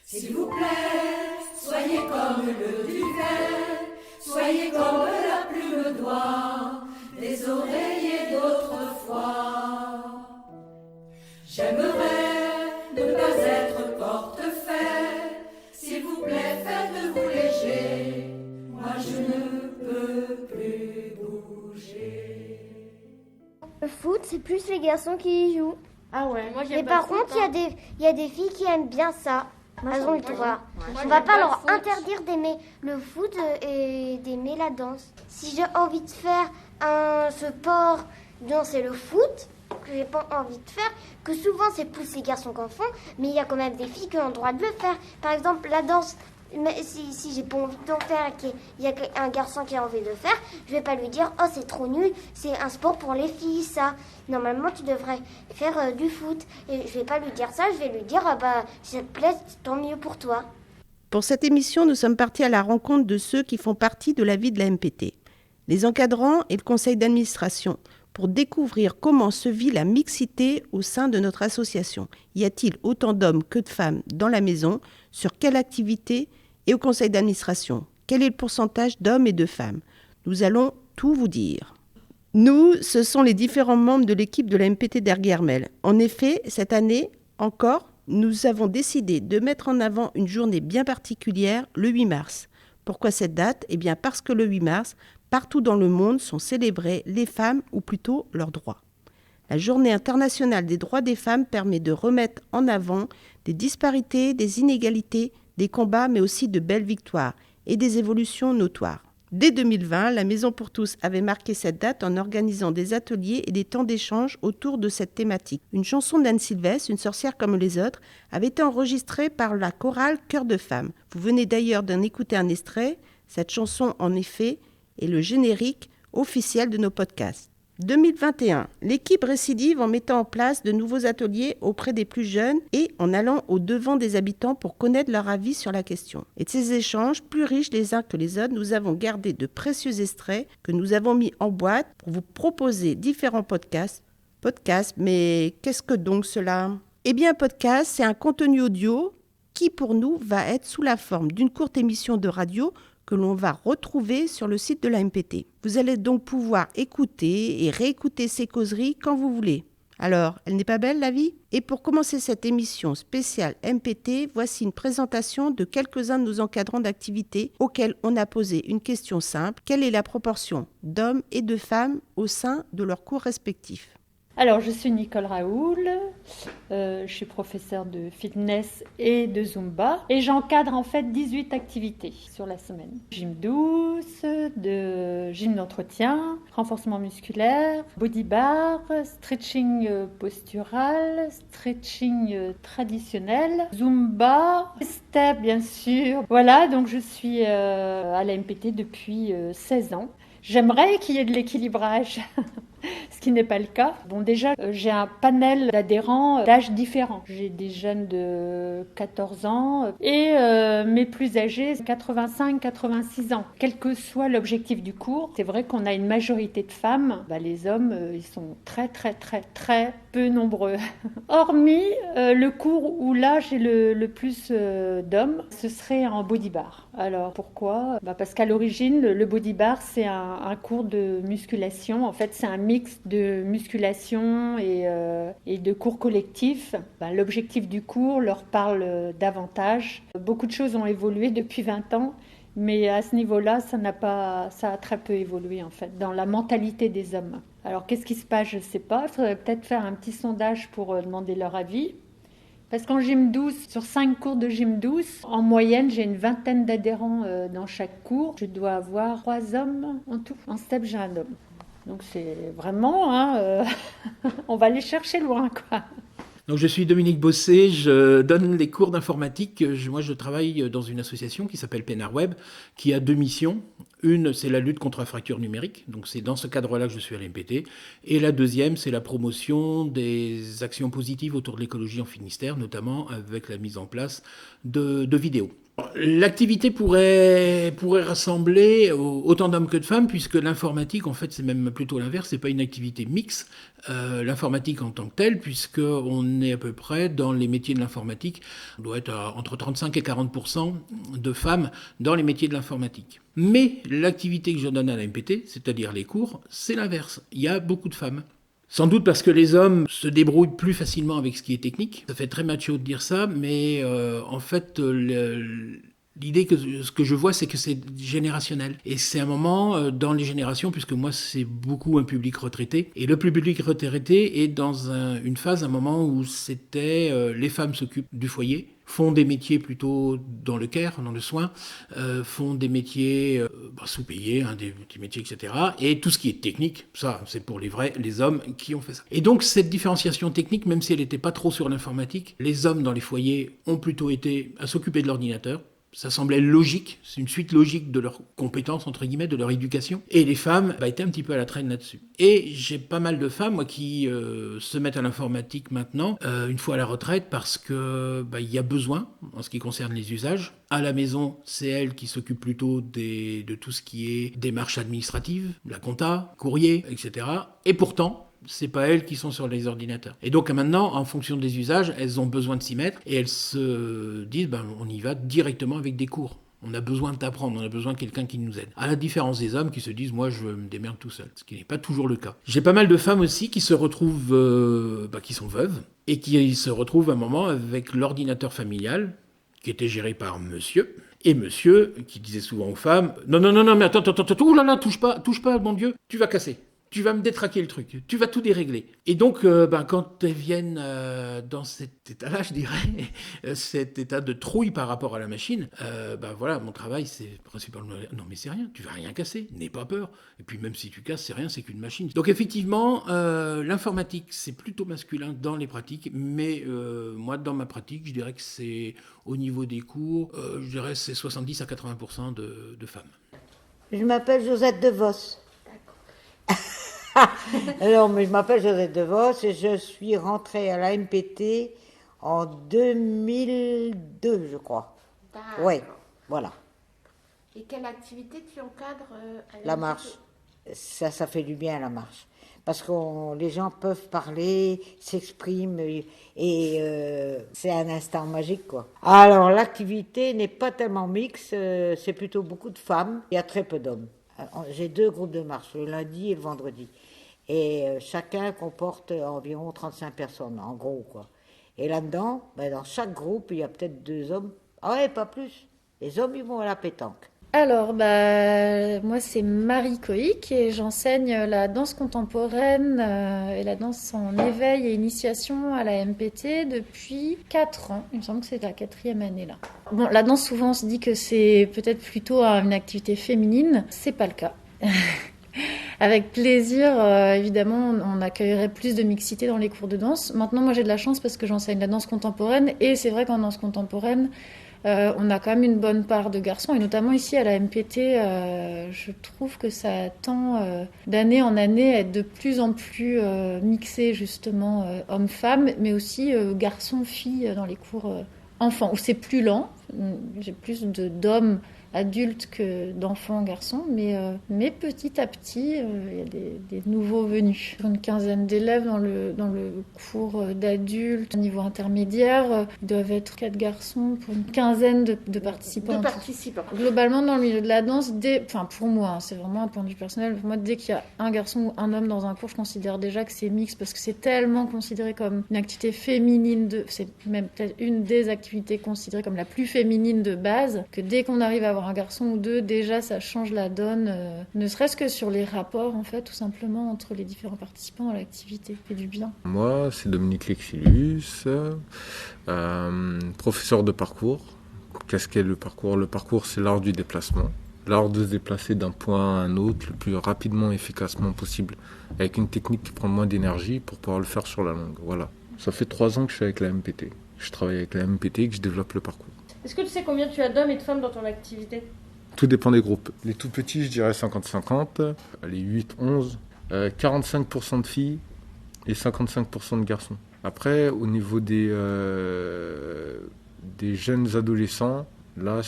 S'il vous plaît, soyez comme le duvet, soyez comme la plume d'oie des oreillers d'autrefois. J'aimerais ne pas être portefaix, s'il vous plaît, faites-vous léger, moi je ne peux plus bouger. Le foot, c'est plus les garçons qui y jouent. Ah ouais, moi j'aime Mais pas par le foot, contre, il y a des filles qui aiment bien ça. Moi, Elles j'aime ont le pas. droit. Ouais. On va J'aime pas pas leur le foot. interdire d'aimer le foot et d'aimer la danse. Si j'ai envie de faire un sport, danser le foot, que j'ai pas envie de faire, que souvent c'est plus les garçons qui en font, mais il y a quand même des filles qui ont le droit de le faire. Par exemple, la danse, mais si j'ai pas envie d'en faire et qu'il y a un garçon qui a envie de le faire, je vais pas lui dire « Oh, c'est trop nul, c'est un sport pour les filles, ça. Normalement, tu devrais faire du foot. » Et je vais pas lui dire ça, je vais lui dire « Ah bah, si ça te plaît, tant mieux pour toi. » Pour cette émission, nous sommes partis à la rencontre de ceux qui font partie de la vie de la MPT, les encadrants et le conseil d'administration, pour découvrir comment se vit la mixité au sein de notre association. Y a-t-il autant d'hommes que de femmes dans la maison? Sur quelle activité? Et au conseil d'administration, quel est le pourcentage d'hommes et de femmes? Nous allons tout vous dire. Nous, ce sont les différents membres de l'équipe de la MPT d'Erguermel. En effet, cette année encore, nous avons décidé de mettre en avant une journée bien particulière, le 8 mars. Pourquoi cette date? Eh bien parce que le 8 mars, partout dans le monde sont célébrées les femmes, ou plutôt leurs droits. La Journée internationale des droits des femmes permet de remettre en avant des disparités, des inégalités, des combats, mais aussi de belles victoires et des évolutions notoires. Dès 2020, la Maison pour tous avait marqué cette date en organisant des ateliers et des temps d'échange autour de cette thématique. Une chanson d'Anne Sylvestre, Une sorcière comme les autres, avait été enregistrée par la chorale Chœur de femmes. Vous venez d'ailleurs d'en écouter un extrait. Cette chanson, en effet, est le générique officiel de nos podcasts. 2021, l'équipe récidive en mettant en place de nouveaux ateliers auprès des plus jeunes et en allant au-devant des habitants pour connaître leur avis sur la question. Et de ces échanges, plus riches les uns que les autres, nous avons gardé de précieux extraits que nous avons mis en boîte pour vous proposer différents podcasts. Podcasts, mais qu'est-ce que donc cela? Eh bien, un podcast, c'est un contenu audio qui, pour nous, va être sous la forme d'une courte émission de radio que l'on va retrouver sur le site de la MPT. Vous allez donc pouvoir écouter et réécouter ces causeries quand vous voulez. Alors, elle n'est pas belle la vie? Et pour commencer cette émission spéciale MPT, voici une présentation de quelques-uns de nos encadrants d'activité auxquels on a posé une question simple. Quelle est la proportion d'hommes et de femmes au sein de leurs cours respectifs? Alors, je suis Nicole Raoul, je suis professeure de fitness et de Zumba et j'encadre en fait 18 activités sur la semaine. Gym douce, gym d'entretien, renforcement musculaire, body bar, stretching postural, stretching traditionnel, Zumba, step bien sûr. Voilà, donc je suis à la MPT depuis 16 ans. J'aimerais qu'il y ait de l'équilibrage, ce qui n'est pas le cas. Bon, déjà, j'ai un panel d'adhérents d'âges différents. J'ai des jeunes de 14 ans et mes plus âgés, 85-86 ans. Quel que soit l'objectif du cours, c'est vrai qu'on a une majorité de femmes. Les hommes, ils sont très peu nombreux. Hormis le cours où là, j'ai le plus d'hommes, ce serait en body bar. Alors, pourquoi? Parce qu'à l'origine, le body bar, c'est un cours de musculation. En fait, c'est un mix de musculation et de cours collectifs. L'objectif du cours leur parle davantage. Beaucoup de choses ont évolué depuis 20 ans, mais à ce niveau-là, ça a très peu évolué en fait, dans la mentalité des hommes. Alors, qu'est-ce qui se passe? Je ne sais pas. Il faudrait peut-être faire un petit sondage pour demander leur avis. Parce qu'en gym douce, sur 5 cours de gym douce, en moyenne, j'ai une vingtaine d'adhérents dans chaque cours. Je dois avoir 3 hommes en tout. En step, j'ai un homme. Donc c'est vraiment, on va aller chercher loin, quoi. Donc je suis Dominique Bossé, je donne les cours d'informatique. Moi, je travaille dans une association qui s'appelle Pénard-Web, qui a 2 missions. Une, c'est la lutte contre la fracture numérique. Donc c'est dans ce cadre-là que je suis à l'MPT. Et la deuxième, c'est la promotion des actions positives autour de l'écologie en Finistère, notamment avec la mise en place de vidéos. L'activité pourrait rassembler autant d'hommes que de femmes, puisque l'informatique, en fait, c'est même plutôt l'inverse, c'est pas une activité mixte. L'informatique en tant que telle, puisqu'on est à peu près dans les métiers de l'informatique, on doit être entre 35 et 40% de femmes dans les métiers de l'informatique. Mais l'activité que je donne à la MPT, c'est-à-dire les cours, c'est l'inverse. Il y a beaucoup de femmes. Sans doute parce que les hommes se débrouillent plus facilement avec ce qui est technique. Ça fait très macho de dire ça, mais en fait, l'idée ce que je vois, c'est que c'est générationnel. Et c'est un moment dans les générations, puisque moi, c'est beaucoup un public retraité. Et le public retraité est dans une phase, un moment où c'était les femmes s'occupent du foyer, font des métiers plutôt dans le care, dans le soin, font des métiers sous-payés, des petits métiers, etc. Et tout ce qui est technique, ça, c'est pour les hommes qui ont fait ça. Et donc, cette différenciation technique, même si elle n'était pas trop sur l'informatique, les hommes dans les foyers ont plutôt été à s'occuper de l'ordinateur. Ça semblait logique, c'est une suite logique de leurs compétences, entre guillemets, de leur éducation. Et les femmes étaient un petit peu à la traîne là-dessus. Et j'ai pas mal de femmes, moi, qui se mettent à l'informatique maintenant, une fois à la retraite, parce que il y a besoin, en ce qui concerne les usages. À la maison, c'est elles qui s'occupent plutôt de tout ce qui est démarches administratives, la compta, courrier, etc. Et pourtant, c'est pas elles qui sont sur les ordinateurs. Et donc maintenant, en fonction des usages, elles ont besoin de s'y mettre et elles se disent on y va directement avec des cours. On a besoin d'apprendre, on a besoin de quelqu'un qui nous aide. À la différence des hommes qui se disent moi je me démerde tout seul, ce qui n'est pas toujours le cas. J'ai pas mal de femmes aussi qui se retrouvent, qui sont veuves et qui se retrouvent à un moment avec l'ordinateur familial qui était géré par monsieur. Et monsieur qui disait souvent aux femmes non mais attends, oh là là, touche pas, mon Dieu, tu vas casser. Tu vas me détraquer le truc, tu vas tout dérégler. Et donc, quand elles viennent dans cet état-là, je dirais, cet état de trouille par rapport à la machine, voilà, mon travail, c'est principalement, non mais c'est rien, tu vas rien casser, n'aie pas peur. Et puis même si tu casses, c'est rien, c'est qu'une machine. Donc effectivement, l'informatique, c'est plutôt masculin dans les pratiques, mais moi, dans ma pratique, je dirais que c'est, au niveau des cours, je dirais c'est 70 à 80% de femmes. Je m'appelle Josette DeVos. Alors, mais je m'appelle Josette DeVos et je suis rentrée à la MPT en 2002, je crois. Oui, voilà. Et quelle activité tu encadres à la marche. Ça fait du bien, la marche. Parce que les gens peuvent parler, s'expriment et c'est un instant magique, quoi. Alors, l'activité n'est pas tellement mixte, c'est plutôt beaucoup de femmes. Il y a très peu d'hommes. J'ai 2 groupes de marche, le lundi et le vendredi. Et chacun comporte environ 35 personnes, en gros, quoi. Et là-dedans, dans chaque groupe, il y a peut-être 2 hommes. Ah ouais, pas plus. Les hommes, ils vont à la pétanque. Alors, moi, c'est Marie Coïc et j'enseigne la danse contemporaine et la danse en éveil et initiation à la MPT depuis 4 ans. Il me semble que c'est la 4e année, là. Bon, la danse, souvent, on se dit que c'est peut-être plutôt une activité féminine. C'est pas le cas. Avec plaisir, évidemment, on accueillerait plus de mixité dans les cours de danse. Maintenant, moi, j'ai de la chance parce que j'enseigne la danse contemporaine et c'est vrai qu'en danse contemporaine, on a quand même une bonne part de garçons, et notamment ici à la MPT, je trouve que ça tend d'année en année à être de plus en plus mixé, justement, hommes-femmes, mais aussi garçons-filles dans les cours enfants, où c'est plus lent, j'ai plus d'hommes adultes que d'enfants garçons, mais petit à petit, il y a des nouveaux venus. Une quinzaine d'élèves dans le cours d'adultes au niveau intermédiaire. Ils doivent être 4 garçons pour une quinzaine de participants. Globalement, dans le milieu de la danse, pour moi, c'est vraiment un point de vue personnel, pour moi, dès qu'il y a un garçon ou un homme dans un cours, je considère déjà que c'est mixte, parce que c'est tellement considéré comme une activité féminine, c'est même peut-être une des activités considérées comme la plus féminine de base, que dès qu'on arrive à avoir un garçon ou 2, déjà ça change la donne, ne serait-ce que sur les rapports en fait, tout simplement entre les différents participants dans l'activité. Ça fait du bien. Moi, c'est Dominique Lexilus, professeur de parcours. Qu'est-ce qu'est le parcours ? Le parcours, c'est l'art du déplacement. L'art de se déplacer d'un point à un autre le plus rapidement et efficacement possible, avec une technique qui prend moins d'énergie pour pouvoir le faire sur la longue. Voilà. Ça fait 3 ans que je suis avec la MPT. Je travaille avec la MPT et que je développe le parcours. Est-ce que tu sais combien tu as d'hommes et de femmes dans ton activité ? Tout dépend des groupes. Les tout petits, je dirais 50-50. Les 8-11, 45% de filles et 55% de garçons. Après, au niveau des jeunes adolescents, Là,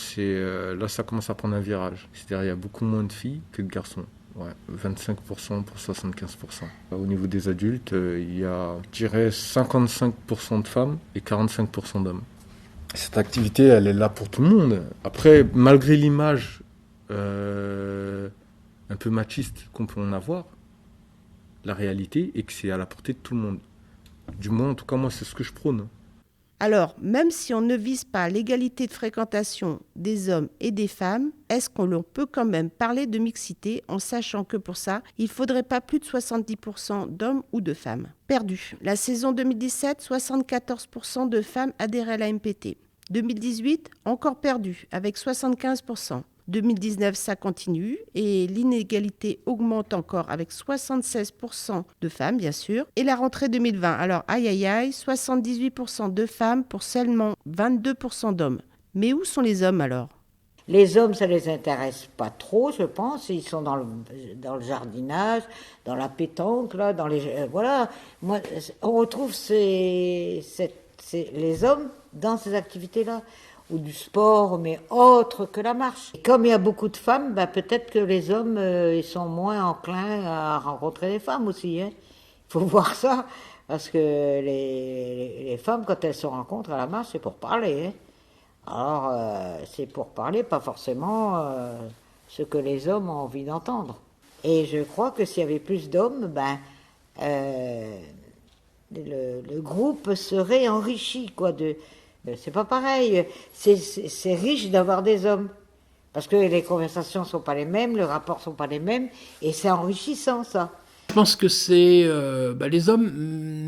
ça commence à prendre un virage. C'est-à-dire il y a beaucoup moins de filles que de garçons. Ouais, 25% pour 75%. Au niveau des adultes, il y a, je dirais, 55% de femmes et 45% d'hommes. Cette activité, elle est là pour tout le monde. Après, malgré l'image un peu machiste qu'on peut en avoir, la réalité est que c'est à la portée de tout le monde. Du moins, en tout cas, moi, c'est ce que je prône. Alors, même si on ne vise pas l'égalité de fréquentation des hommes et des femmes, est-ce qu'on peut quand même parler de mixité en sachant que pour ça, il ne faudrait pas plus de 70% d'hommes ou de femmes? Perdu. La saison 2017, 74% de femmes adhéraient à la MPT. 2018, encore perdu, avec 75%. 2019, ça continue et l'inégalité augmente encore avec 76% de femmes, bien sûr. Et la rentrée 2020, alors aïe aïe aïe, 78% de femmes pour seulement 22% d'hommes. Mais où sont les hommes alors? Les hommes, ça les intéresse pas trop, je pense. Ils sont dans le jardinage, dans la pétanque, là, dans les voilà. Moi, on retrouve les hommes dans ces activités-là, ou du sport, mais autre que la marche. Et comme il y a beaucoup de femmes, peut-être que les hommes ils sont moins enclins à rencontrer les femmes aussi. Il faut voir ça, parce que les femmes, quand elles se rencontrent à la marche, c'est pour parler. Alors, c'est pour parler, pas forcément ce que les hommes ont envie d'entendre. Et je crois que s'il y avait plus d'hommes, le groupe serait enrichi, quoi, c'est pas pareil, c'est riche d'avoir des hommes, parce que les conversations sont pas les mêmes, les rapports sont pas les mêmes, et c'est enrichissant, ça. Je pense que c'est les hommes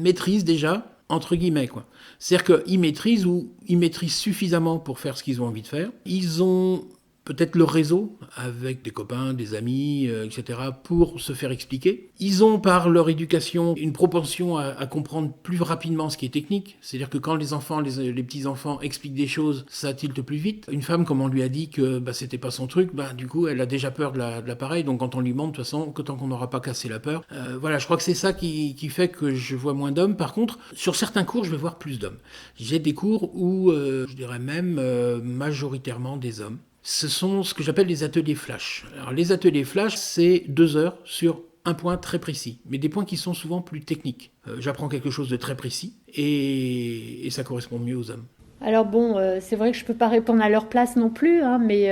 maîtrisent déjà, entre guillemets, quoi. C'est-à-dire qu'ils maîtrisent ou ils maîtrisent suffisamment pour faire ce qu'ils ont envie de faire. Ils ont peut-être leur réseau avec des copains, des amis, etc. pour se faire expliquer. Ils ont par leur éducation une propension à comprendre plus rapidement ce qui est technique. C'est-à-dire que quand les enfants, les petits-enfants expliquent des choses, ça tilte plus vite. Une femme, comme on lui a dit que c'était pas son truc, du coup elle a déjà peur de l'appareil. Donc quand on lui montre, de toute façon, que tant qu'on n'aura pas cassé la peur. Voilà, je crois que c'est ça qui fait que je vois moins d'hommes. Par contre, sur certains cours, je vais voir plus d'hommes. J'ai des cours où, je dirais même, majoritairement des hommes. Ce sont ce que j'appelle les ateliers flash. Alors les ateliers flash, c'est 2 heures sur un point très précis, mais des points qui sont souvent plus techniques. J'apprends quelque chose de très précis et ça correspond mieux aux hommes. Alors bon, c'est vrai que je ne peux pas répondre à leur place non plus, mais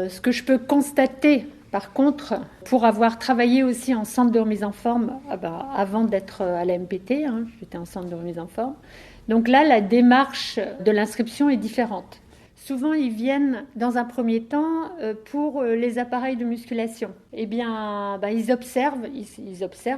ce que je peux constater, par contre, pour avoir travaillé aussi en centre de remise en forme, avant d'être à la MPT, j'étais en centre de remise en forme, donc là, la démarche de l'inscription est différente. Souvent, ils viennent dans un premier temps pour les appareils de musculation. Eh bien, ils observent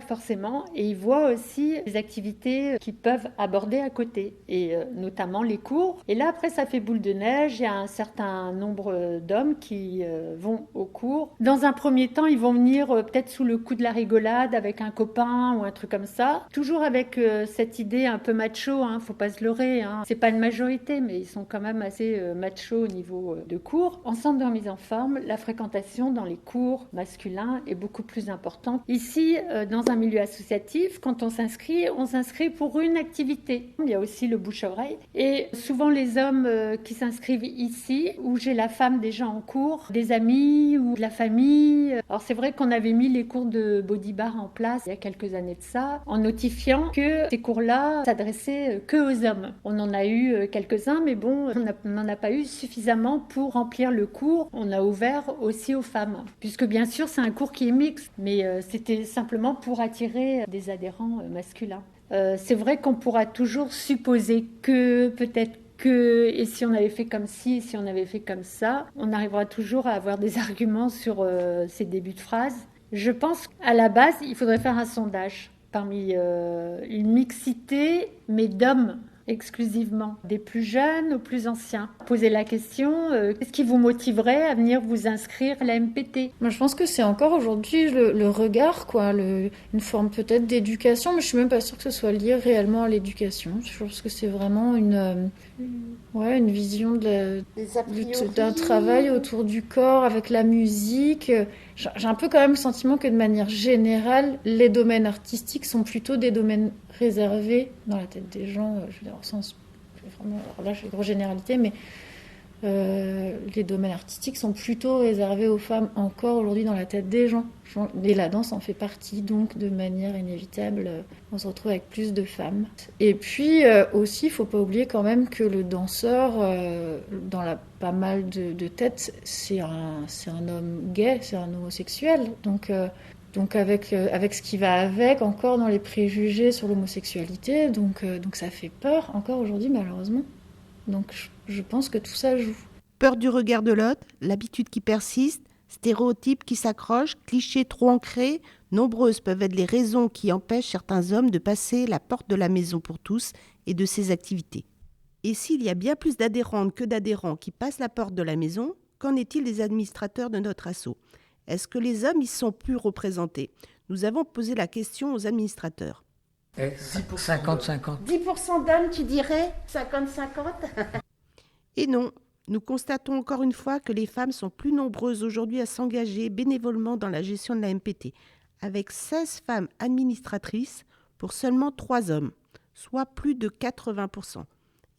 forcément et ils voient aussi les activités qu'ils peuvent aborder à côté, et notamment les cours. Et là, après, ça fait boule de neige. Il y a un certain nombre d'hommes qui vont aux cours. Dans un premier temps, ils vont venir peut-être sous le coup de la rigolade avec un copain ou un truc comme ça. Toujours avec cette idée un peu macho, faut pas se leurrer. C'est pas une majorité, mais ils sont quand même assez macho au niveau de cours. En centre de remise en forme, la fréquentation dans les cours masculins est beaucoup plus importante. Ici, dans un milieu associatif, quand on s'inscrit pour une activité. Il y a aussi le bouche-oreille. Et souvent, les hommes qui s'inscrivent ici, où j'ai la femme déjà en cours, des amis ou de la famille. Alors, c'est vrai qu'on avait mis les cours de body bar en place il y a quelques années de ça, en notifiant que ces cours-là s'adressaient que aux hommes. On en a eu quelques-uns, mais bon, on n'en a pas eu suffisamment pour remplir le cours. On a ouvert aussi aux femmes, puisque bien sûr c'est un cours qui est mixte, mais c'était simplement pour attirer des adhérents masculins. C'est vrai qu'on pourra toujours supposer que peut-être et si on avait fait comme ci, et si on avait fait comme ça, on arrivera toujours à avoir des arguments sur ces débuts de phrases. Je pense qu'à la base, il faudrait faire un sondage parmi une mixité, mais d'hommes exclusivement, des plus jeunes aux plus anciens. Posez la question, qu'est-ce qui vous motiverait à venir vous inscrire à la MPT ? Moi, je pense que c'est encore aujourd'hui le regard, une forme peut-être d'éducation, mais je suis même pas sûre que ce soit lié réellement à l'éducation. Je pense que c'est vraiment une vision d'un travail autour du corps avec la musique. J'ai un peu quand même le sentiment que de manière générale, les domaines artistiques sont plutôt des domaines réservés dans la tête des gens, je veux dire, au sens, vraiment, alors là j'ai des grosses généralités, mais Les domaines artistiques sont plutôt réservés aux femmes encore aujourd'hui dans la tête des gens. Et la danse en fait partie, donc de manière inévitable, on se retrouve avec plus de femmes. Et puis aussi, il ne faut pas oublier quand même que le danseur, dans pas mal de têtes, c'est un homme gay, c'est un homosexuel. Donc avec ce qui va avec, encore dans les préjugés sur l'homosexualité, donc ça fait peur encore aujourd'hui malheureusement. Donc je pense que tout ça joue. Peur du regard de l'autre, l'habitude qui persiste, stéréotypes qui s'accrochent, clichés trop ancrés, nombreuses peuvent être les raisons qui empêchent certains hommes de passer la porte de la maison pour tous et de ses activités. Et s'il y a bien plus d'adhérentes que d'adhérents qui passent la porte de la maison, qu'en est-il des administrateurs de notre asso ? Est-ce que les hommes y sont plus représentés ? Nous avons posé la question aux administrateurs. 50-50. 10% d'hommes, tu dirais 50-50. Et non, nous constatons encore une fois que les femmes sont plus nombreuses aujourd'hui à s'engager bénévolement dans la gestion de la MPT, avec 16 femmes administratrices pour seulement 3 hommes, soit plus de 80%.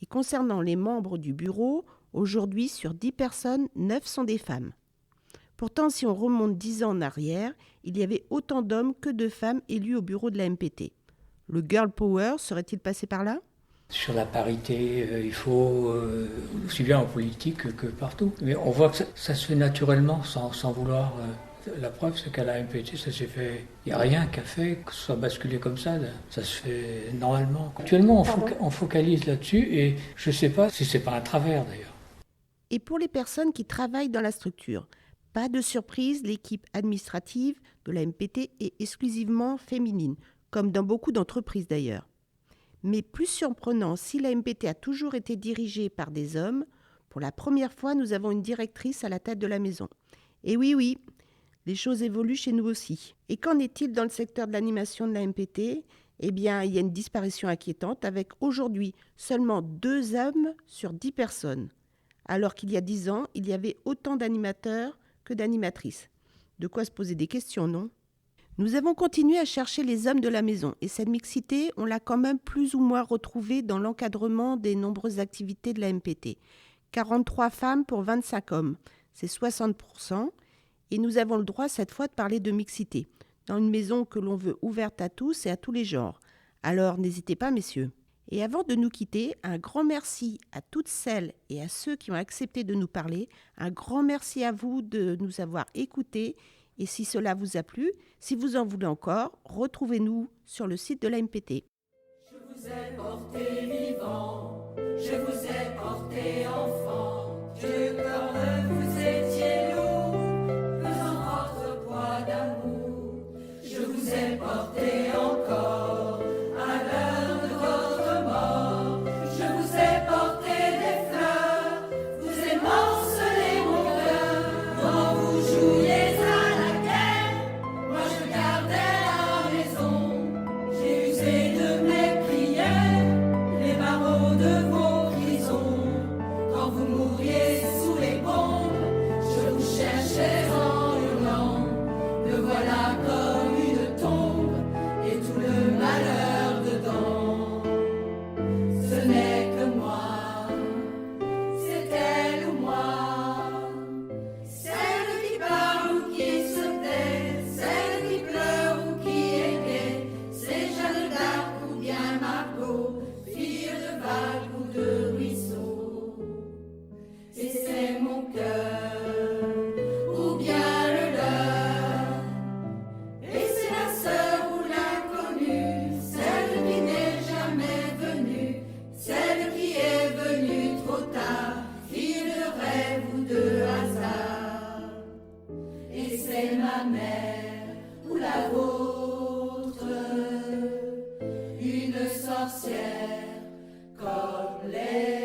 Et concernant les membres du bureau, aujourd'hui sur 10 personnes, 9 sont des femmes. Pourtant, si on remonte 10 ans en arrière, il y avait autant d'hommes que de femmes élus au bureau de la MPT. Le girl power serait-il passé par là ? Sur la parité, il faut, aussi bien en politique que partout. Mais on voit que ça se fait naturellement, sans vouloir. La preuve, c'est qu'à la MPT, ça s'est fait. Il n'y a rien qui a fait que ce soit basculé comme ça. Ça se fait normalement. Actuellement, on focalise là-dessus et je ne sais pas si ce n'est pas un travers d'ailleurs. Et pour les personnes qui travaillent dans la structure, pas de surprise, l'équipe administrative de la MPT est exclusivement féminine, comme dans beaucoup d'entreprises d'ailleurs. Mais plus surprenant, si la MPT a toujours été dirigée par des hommes, pour la première fois, nous avons une directrice à la tête de la maison. Et oui, les choses évoluent chez nous aussi. Et qu'en est-il dans le secteur de l'animation de la MPT ? Eh bien, il y a une disparition inquiétante avec aujourd'hui seulement 2 hommes sur 10 personnes. Alors qu'il y a 10 ans, il y avait autant d'animateurs que d'animatrices. De quoi se poser des questions, non ? Nous avons continué à chercher les hommes de la maison et cette mixité, on l'a quand même plus ou moins retrouvée dans l'encadrement des nombreuses activités de la MPT. 43 femmes pour 25 hommes, c'est 60%. Et nous avons le droit cette fois de parler de mixité, dans une maison que l'on veut ouverte à tous et à tous les genres. Alors n'hésitez pas messieurs. Et avant de nous quitter, un grand merci à toutes celles et à ceux qui ont accepté de nous parler. Un grand merci à vous de nous avoir écoutés. Et si cela vous a plu, si vous en voulez encore, retrouvez-nous sur le site de la MPT. Je vous ai porté vivant, je vous ai porté enfant, je comme vous étiez lourd, pesant votre poids d'amour. Je vous ai porté encore à l'heure de votre mort. Je vous ai porté des fleurs, vous émancelez mon cœur. Quand vous jouiez à la guerre, moi je gardais la maison. J'ai usé de mes prières, les barreaux de vos prisons. Quand vous mouriez sous les bombes, je vous cherchais en hurlant. Le voilà comme une tombe et tout le malheur dedans. Ce n'est que moi, c'est elle ou moi, celle qui parle ou qui se tait, celle qui pleure ou qui est gaie, c'est Jeanne d'Arc ou bien Margot, fille de vague ou de ruisseau. Et c'est mon cœur, ou bien le leur, et c'est la sœur ou l'inconnue, celle qui n'est jamais venue, celle qui est venue trop tard, fille de rêve ou de hasard. Et c'est ma mère ou la vôtre, une sorcière comme les